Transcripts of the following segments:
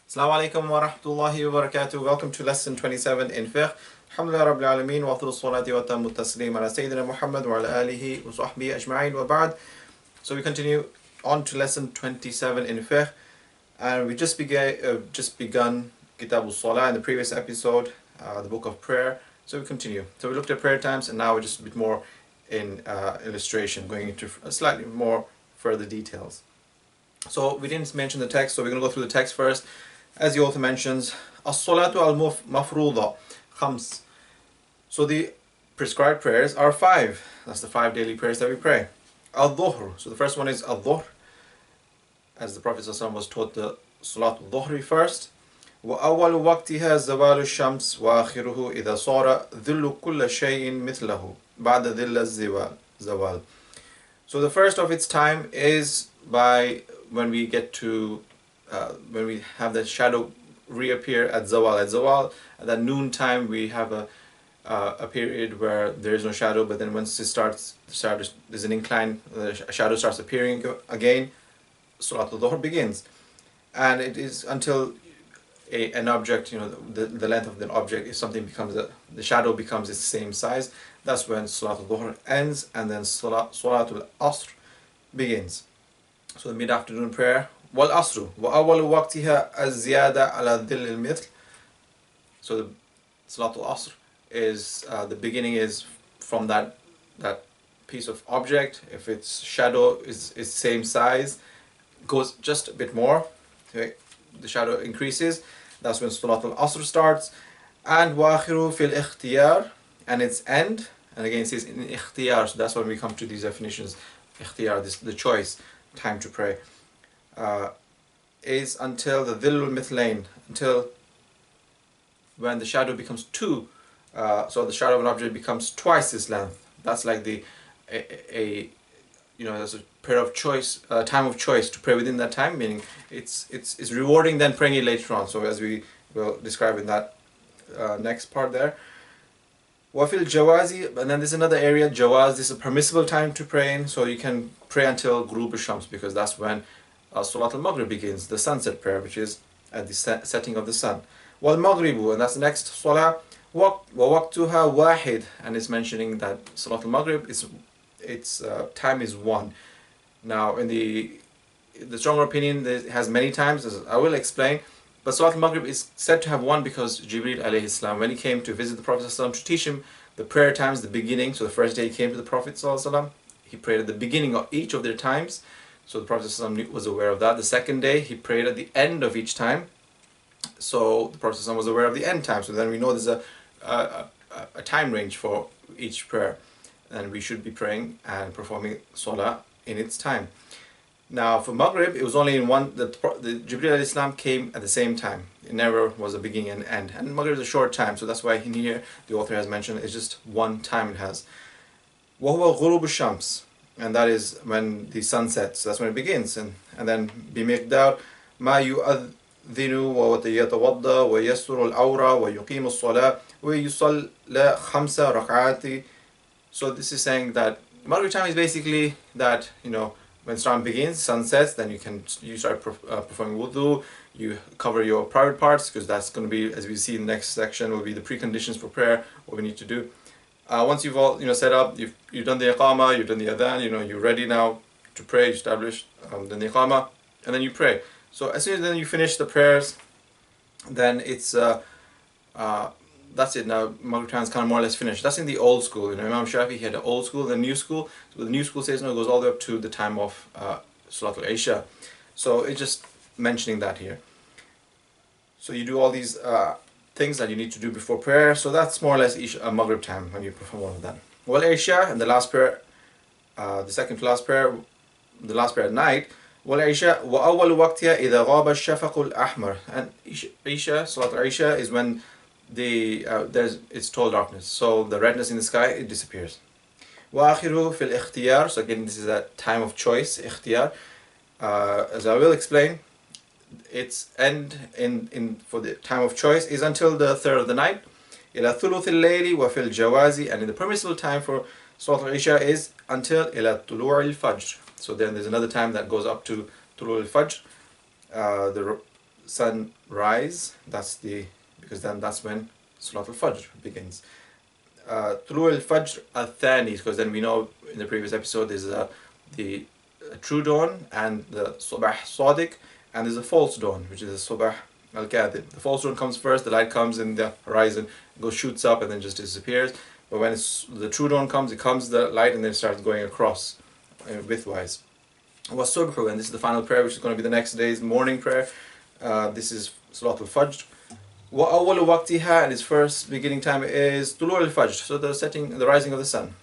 Assalamu alaikum wa rahmatullahi wa barakatuh. Welcome to lesson 27 in Fiqh. Alhamdulillah Rabbil Alameen wa afdalu salati wa tammu taslim ala Sayyidina Muhammad wa ala alihi wa sahbihi ajma'in wa ba'd. So we continue on to lesson 27 in Fiqh, and we just begun Kitab al-Salah in the previous episode, the book of prayer. So we continue. So we looked at prayer times, and now we're just a bit more in illustration, going into slightly more further details. So we didn't mention the text, so we're going to go through the text first. As the author mentions, as-salatu al-mafruḍa khams. So the prescribed prayers are 5. That's the 5 daily prayers that we pray. Al-dhuhr. So the first one is al-dhuhr, as the Prophet ﷺ was taught the salat al-dhuhri first. وأول وقتها زوال الشمس وآخره إذا صار ذل كل شيء مثله بعد ذل الزوال. So the first of its time is by when we get to when we have the shadow reappear at zawal. At zawal, at that noon time, we have a period where there is no shadow, but then once it starts, there's an incline, the shadow starts appearing again, Salat al-Dhuhr begins. And it is until an object, the length of the object, if something becomes, the shadow becomes its same size, that's when Salat al-Dhuhr ends, and then Salat al-Asr begins. So the mid-afternoon prayer, wal-Asru, wa-awwalu waqtiha az-ziyada ala dhil al-mithl. So the Salat al-Asr is, the beginning is from that piece of object. If its shadow is same size, goes just a bit more, okay, the shadow increases, that's when Salat al-Asr starts. And wa-akhiru fil ikhtiyar, and its end, and again it says in ikhtiyar, so that's when we come to these definitions. Ikhtiyar, the choice time to pray, is until the dhillul mithlain, until when the shadow becomes 2, so the shadow of an object becomes twice its length. That's like there's a prayer of choice, time of choice to pray within that time, meaning it's rewarding than praying it later on. So as we will describe in that next part there. Wafil jawazi, and then there's another area, jawaz, this is a permissible time to pray in, so you can pray until ghurub al-shams, because that's when Salat al-Maghrib begins, the sunset prayer, which is at the setting of the sun. Wal maghribu, and that's the next salah, wa waqtuha wahid, and it's mentioning that Salat al-Maghrib, its time is 1. Now in the stronger opinion, it has many times, as I will explain. But Salat al-Maghrib is said to have 1 because Jibreel alayhi salam, when he came to visit the Prophet ﷺ to teach him the prayer times, the beginning, so the first day he came to the Prophet ﷺ, he prayed at the beginning of each of their times, so the Prophet ﷺ was aware of that. The second day he prayed at the end of each time, so the Prophet ﷺ was aware of the end time. So then we know there's a time range for each prayer, and we should be praying and performing salah in its time. Now for Maghrib, it was only in one, the Jibreel alayhi salam came at the same time. It never was a beginning and end. And Maghrib is a short time, so that's why in here the author has mentioned it's just 1 time it has. وَهُوَ غُرُوبُ الشَّمْس, and that is when the sun sets, that's when it begins. And then بِمِقْدَارِ مَا يُؤَذِّنُ وَيَتَوَضَّى وَيَسْرُ الْأَوْرَى وَيُقِيمُ الصَّلَاةِ وَيُصَلَّى خَمْسَ رَكْعَاتِ. So this is saying that Maghrib time is basically that, when Islam begins, sun sets, then you start performing wudu, you cover your private parts, because that's going to be, as we see in the next section, will be the preconditions for prayer, what we need to do. Once you've all set up, you've done the iqamah, you've done the adhan, you're ready now to pray, you established the iqamah, and then you pray. So as soon as then you finish the prayers, then it's that's it. Now Maghrib time is kind of more or less finished. That's in the old school. Imam Shafi, he had the old school, the new school. So the new school says no, it goes all the way up to the time of Salat al-Isha. So it's just mentioning that here. So you do all these things that you need to do before prayer. So that's more or less Maghrib time when you perform all of that. Well, Isha, and the last prayer, the second to last prayer, the last prayer at night. Well, Isha, وَأَوَّلُ وَقْتِهَا إِذَا غَابَ الشَّفَقُ الْأَحْمَرُ. And Isha, Salat al-Isha, is when it's total darkness, so the redness in the sky, it disappears. وَآخِرُهُ فِي الْإِخْتِيَارِ. So again, this is a time of choice, ikhtiyar. As I will explain, its end for the time of choice is until the third of the night. إِلَى ثُلُثِ اللَّيْلِ وَفِي الْجَوَازِ. And in the permissible time for Salat al-Isha is until إِلَى طُلُوعِ الْفَجْرِ. So then there's another time that goes up to طُلُوعِ الْفَجْرِ. sunrise, because then that's when Salat al-Fajr begins. Tulu al-Fajr al-Thani, because then we know in the previous episode there's the true dawn and the Subah Sadiq, and there's a false dawn, which is the Subah al-Kadhib. The false dawn comes first, the light comes in the horizon, shoots up and then just disappears. But when the true dawn comes, it comes the light and then starts going across widthwise. وَالصُّبْحُ, and this is the final prayer, which is going to be the next day's morning prayer. This is Salat al-Fajr. وَأَوَّلُ وَقْتِهَا, and its first beginning time is طُلوع al-Fajr, so the rising of the sun.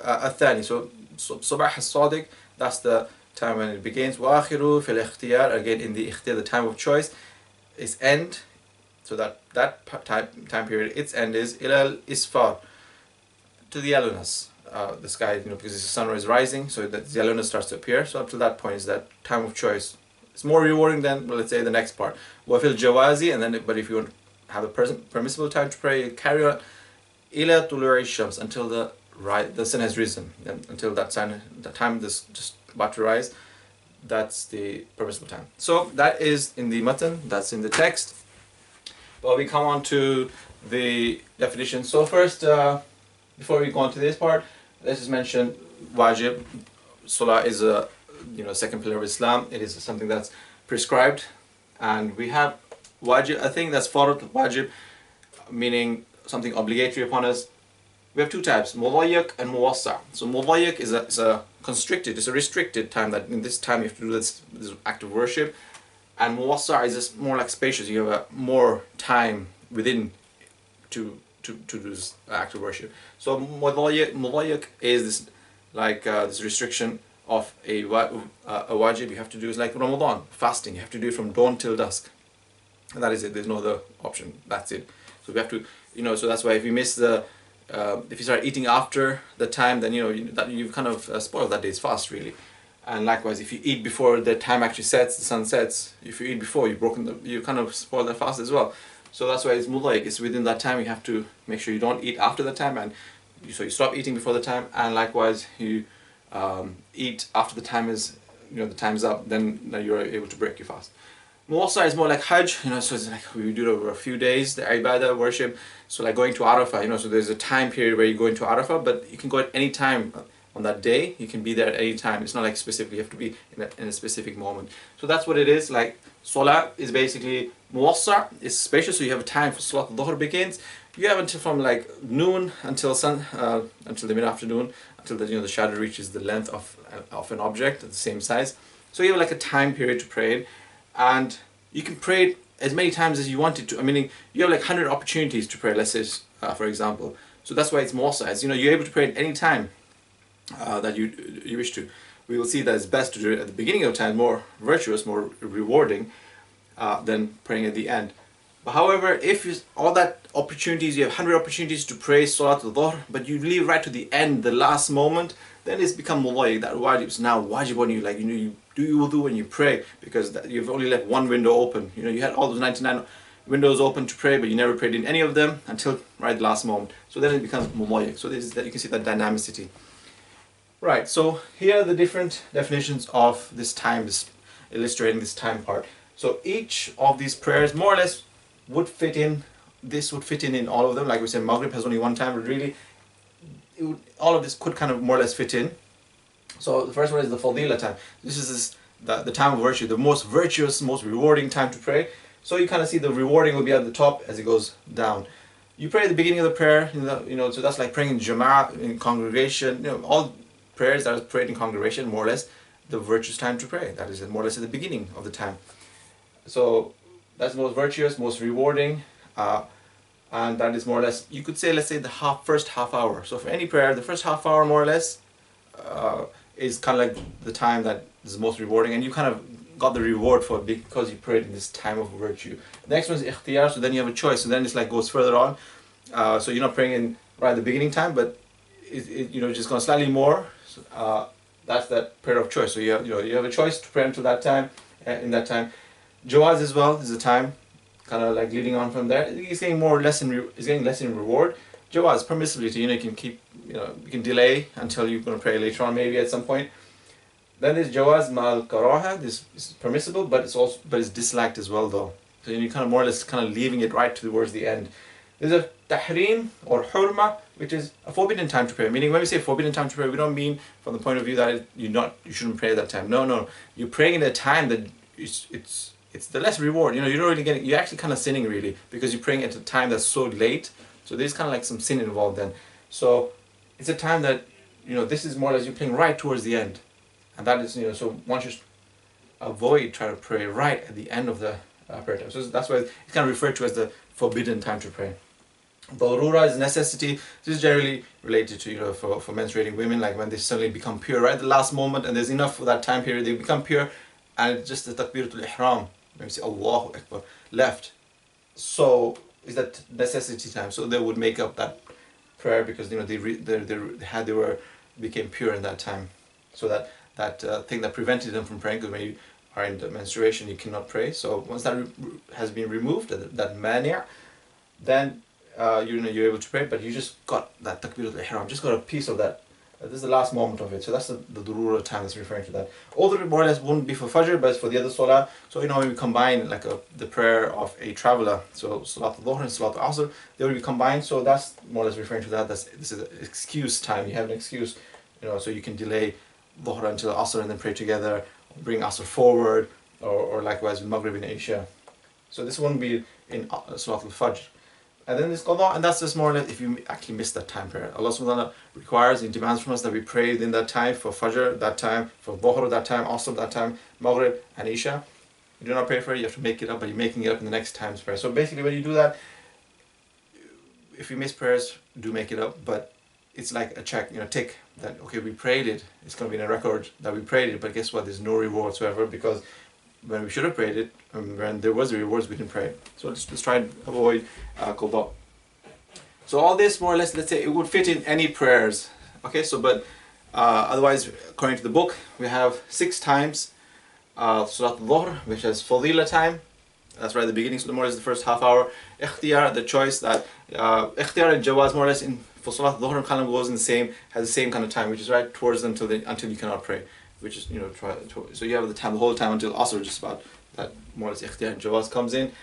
الثاني, so Subah al-Sadiq, that's the time when it begins. وَآخِرُ فِي الْإِخْتِيَارِ, again in the ikhtiyar, the time of choice, its end, so that time period, its end is إِلَى الْإِسْفَارِ, to the yellowness. The sky, because the sun is rising, so that the yellowness starts to appear. So up to that point is that time of choice. It's more rewarding than, let's say, the next part. وَفِي الْجَوَازِ, and then, but if you want to have a permissible time to pray, you carry on إِلَى طُلُوعِ الشَّمْسِ, until the sun has risen, and until that time this just about to rise, that's the permissible time. So that is in the matan, that's in the text. But we come on to the definition. So first, before we go on to this part, let's just mention wajib. Salah is a second pillar of Islam. It is something that's prescribed, and we have wajib. I think that's fard, wajib, meaning something obligatory upon us. We have two types, mudayyaq and muwassa'. So mudayyaq is a constricted, it's a restricted time, that in this time you have to do this act of worship, and muwassa' is just more like spacious. You have more time within to do this act of worship. So mudayyaq is this this restriction of a wajib you have to do. Is like Ramadan, fasting. You have to do it from dawn till dusk, and that is it. There's no other option. That's it. So we have to, so that's why if you miss if you start eating after the time, then that you've kind of spoiled that day's fast, really. And likewise, if you eat before the time actually sets, the sun sets, if you eat before, you kind of spoil the fast as well. So that's why it's mudayyaq. It's within that time. You have to make sure you don't eat after the time, and so you stop eating before the time, and likewise you eat after the time is the time's up. Then you're able to break your fast. Muwassa' is more like Hajj, so it's like we do it over a few days, the ibadah, worship. So like going to Arafah, so there's a time period where you go into Arafah, but you can go at any time on that day. You can be there at any time. It's not like specifically you have to be in a specific moment. So that's what it is. Like Salah is basically muwassa', it's spacious, so you have a time for Salat al-Dhuhr begins. You have until from like noon until until the mid-afternoon, until the shadow reaches the length of an object at the same size. So you have like a time period to pray in, and you can pray as many times as you wanted to. Meaning you have like 100 opportunities to pray, let's say, for example. So that's why it's muwassa'. As you're able to pray at any time that you wish to. We will see that it's best to do it at the beginning of time, more virtuous, more rewarding than praying at the end. But however, if all that opportunities, you have 100 opportunities to pray Salat al-Dhuhr, but you leave right to the end, the last moment, then it's become mudayyaq. That wajib is now wajib on you. Like you do your wudu when you pray, because you've only left one window open. You had all those 99 windows open to pray, but you never prayed in any of them until right the last moment. So then it becomes mudayyaq. So this is that you can see that dynamicity. Right. So here are the different definitions of this time, illustrating this time part. So each of these prayers more or less would fit in. This would fit in all of them. Like we said, Maghrib has only one time, but really all of this could kind of more or less fit in. So the first one is the fadila time. This is the time of virtue, the most virtuous, most rewarding time to pray. So you kind of see the rewarding will be at the top as it goes down. You pray at the beginning of the prayer, so that's like praying in jama'ah, in congregation, all prayers that are prayed in congregation, more or less the virtuous time to pray. That is more or less at the beginning of the time. So that's most virtuous, most rewarding, and that is more or less, you could say, let's say the first half hour. So for any prayer, the first half hour more or less is kind of like the time that is most rewarding, and you kind of got the reward for it because you prayed in this time of virtue. The next one is ikhtiyar, so then you have a choice. So then it's like goes further on. So you're not praying in right at the beginning time, but just going slightly more. That's that prayer of choice. So you have a choice to pray until that time. In that time, jawaz as well is a time, kind of like leading on from there. It's getting less in reward. Jawaz permissibly, you can keep, you can delay until you're going to pray later on, maybe at some point. Then there's jawaz mal karaha. This is permissible, but it's disliked as well, though. So you're kind of more or less kind of leaving it right towards the end. There's a tahrim or hurma, which is a forbidden time to pray. Meaning when we say forbidden time to pray, we don't mean from the point of view that you shouldn't pray at that time. No. You're praying at a time that it's the less reward. You're not really you're actually kind of sinning really, because you're praying at a time that's so late. So there's kind of like some sin involved then. So it's a time that, this is more or less you're praying right towards the end. And that is, so one should avoid trying to pray right at the end of the prayer time. So that's why it's kind of referred to as the forbidden time to pray. Darura is necessity. This is generally related to, for menstruating women, like when they suddenly become pure right at the last moment, and there's enough for that time period, they become pure, and it's just the takbiratul ihram, when we say Allahu Akbar, left. So is that necessity time. So they would make up that prayer because they became pure in that time. So that thing that prevented them from praying, because when you are in the menstruation you cannot pray. So once that has been removed, that mani', then you're able to pray, but you just got that takbiratul ihram, just got a piece of that. This is the last moment of it. So that's the durura time that's referring to that. Although more or less wouldn't be for fajr, but it's for the other salah. So when we combine like the prayer of a traveler, so salat al-dhuhr and salat al-asr, they will be combined. So that's more or less referring to that. This is an excuse time. You have an excuse, so you can delay dhuhr until asr and then pray together, bring asr forward, or likewise with maghrib and isha. So this won't be in salat al-fajr. And then this qada, and that's just more or less if you actually miss that time prayer. Allah subhanahu wa ta'ala requires and demands from us that we pray in that time, for fajr that time, for dhuhr that time, asr that time, maghrib and isha. You do not pray for it, you have to make it up, but you're making it up in the next time's prayer. So basically when you do that, if you miss prayers, do make it up, but it's like a check, tick that, okay, we prayed it, it's going to be in a record that we prayed it, but guess what, there's no reward whatsoever, because when we should have prayed it, when there was the rewards, we didn't pray it. So let's try and avoid qada. So all this, more or less, let's say it would fit in any prayers. Okay, so but otherwise, according to the book, we have 6 times Salat al-Dhuhr, which has Fadila time. That's right at the beginning, so more or less the first half hour. Ikhtiyar, the choice that Ikhtiyar and Jawaz, more or less, for Salat al-Dhuhr and Qalam goes in has the same kind of time, which is right towards until you cannot pray. Which is, so you have the whole time until Asr, just about that more or less Ikhtiyar and Jawaz comes in.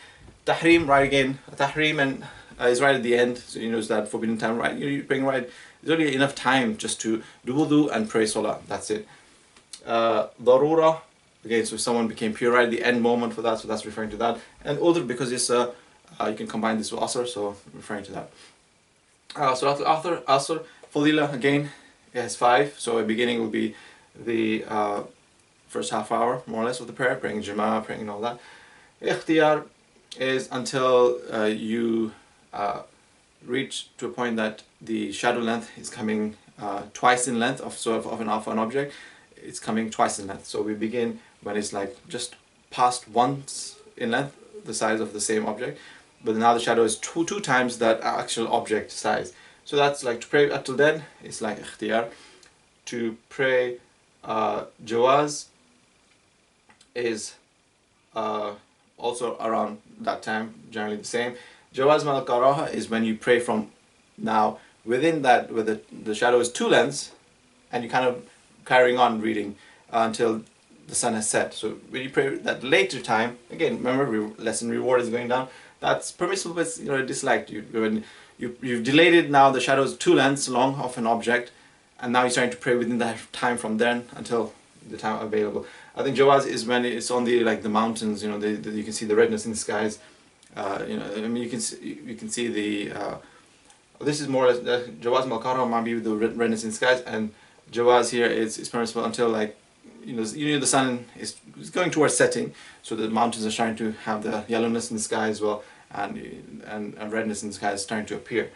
Tahrim, right again. Tahrim and is right at the end, so it's that forbidden time, right? You bring right. There's only enough time just to do wudu and pray salah. That's it. Darura, again, so if someone became pure right at the end moment for that, so that's referring to that. And Udhr, because it's you can combine this with Asr, so referring to that. Salat al-Asr, Fadila, again, it has 5. So at the beginning will be the first half hour, more or less, of the prayer, praying Jama'ah, praying and all that. Ikhtiyar is until you reach to a point that the shadow length is coming twice in length of an object. It's coming twice in length. So we begin when it's like just past once in length, the size of the same object, but now the shadow is two times that actual object size. So that's like to pray until then, it's like ikhtiyar. To pray Jawaz is also around that time, generally the same. Jawaz mal karaha is when you pray from now within that, where the shadow is 2 lengths, and you kind of carrying on reading until the sun has set. So when you pray that later time, again, remember lesson reward is going down. That's permissible, but disliked. When you've delayed it, now the shadow is 2 lengths long of an object, and now you're starting to pray within that time from then until the time available. I think Jawaz is when it's on the mountains. You can see the redness in the skies. You can see the. This is more or less the Jawaz Malkara might be with the redness in the skies, and Jawaz here is permissible until the sun is going towards setting, so the mountains are starting to have the yellowness in the sky as well, and redness in the sky is starting to appear.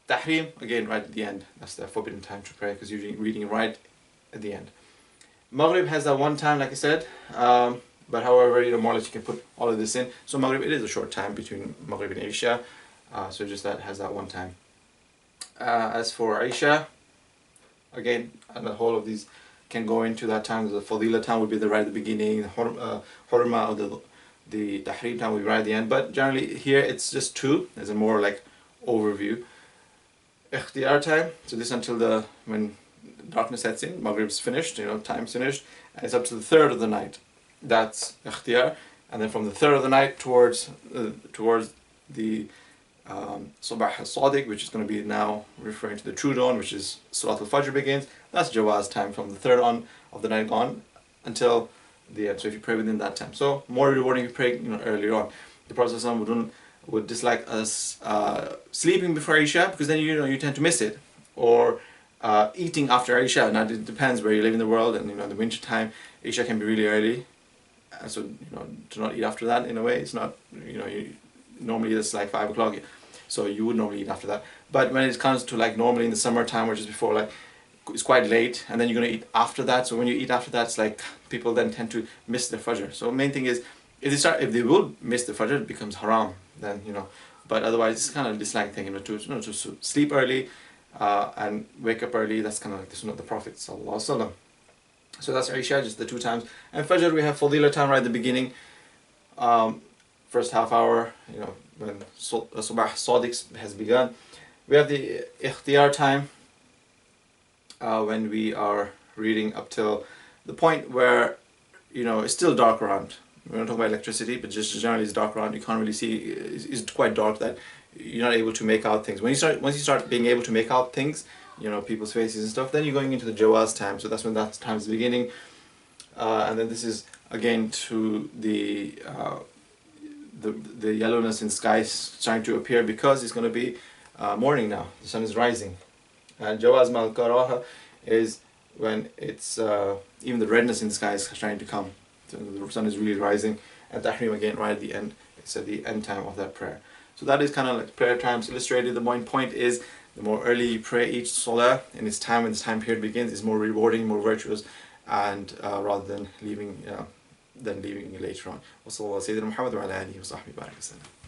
Tahrim, again, right at the end. That's the forbidden time to pray, because you're reading right at the end. Maghrib has that one time, like I said, but however, more or less you can put all of this in. So Maghrib, it is a short time between Maghrib and Isha, so just that has that one time. As for Isha, again, and the whole of these can go into that time. The Fadila time would be right at the beginning, the Hurma or the Tahrim time would be right at the end, but generally here it's just 2, as a more like overview. Ikhtiyar time, so this until when darkness sets in, Maghrib's finished, time's finished, and it's up to the 3rd of the night. That's Ikhtiyar. and then from the third of the night towards the Subah al-Sadiq, which is going to be now referring to the true dawn, which is Salat al-Fajr begins. That's Jawaz time, from the third on of the night on until the end. So if you pray within that time, so more rewarding if you pray earlier on. The Prophet ﷺ would dislike us sleeping before Isha, because then you tend to miss it, or eating after Isha. Now it depends where you live in the world, and in the winter time Isha can be really early, so to not eat after that, in a way it's not, normally it's like 5 o'clock, so you would normally eat after that. But when it comes to like normally in the summertime or just before, like it's quite late, and then you're going to eat after that. So when you eat after that, it's like people then tend to miss the Fajr. So main thing is, if they will miss the Fajr, it becomes haram then, but otherwise it's kind of a disliked thing, to sleep early and wake up early. That's kind of like the sunnah of the Prophet sallallahu alaihi wasallam. So that's Isha, just the 2 times. And Fajr, we have Fadila time right at the beginning, first half hour, when Subah Sadiq has begun. We have the Ikhtiyar time, when we are reading up till the point where, it's still dark around. We're not talking about electricity, but just generally it's dark around. You can't really see, it's quite dark that you're not able to make out things. Once you start being able to make out things, people's faces and stuff, then you're going into the Jawaz time. So that's when that time is beginning. And then this is again to the yellowness in sky starting to appear, because it's going to be morning now. The sun is rising. And Jawaz mal karaha is when it's even the redness in the sky is trying to come. So the sun is really rising. And Tahrim again right at the end. It's at the end time of that prayer. So that is kind of like prayer times illustrated. The main point is, the more early you pray each salah in its time, when this time period begins, is more rewarding, more virtuous, and rather than leaving it later on. Wa sallallahu alayhi wa sallam wa ala alihi wa sahbihi wa sallam.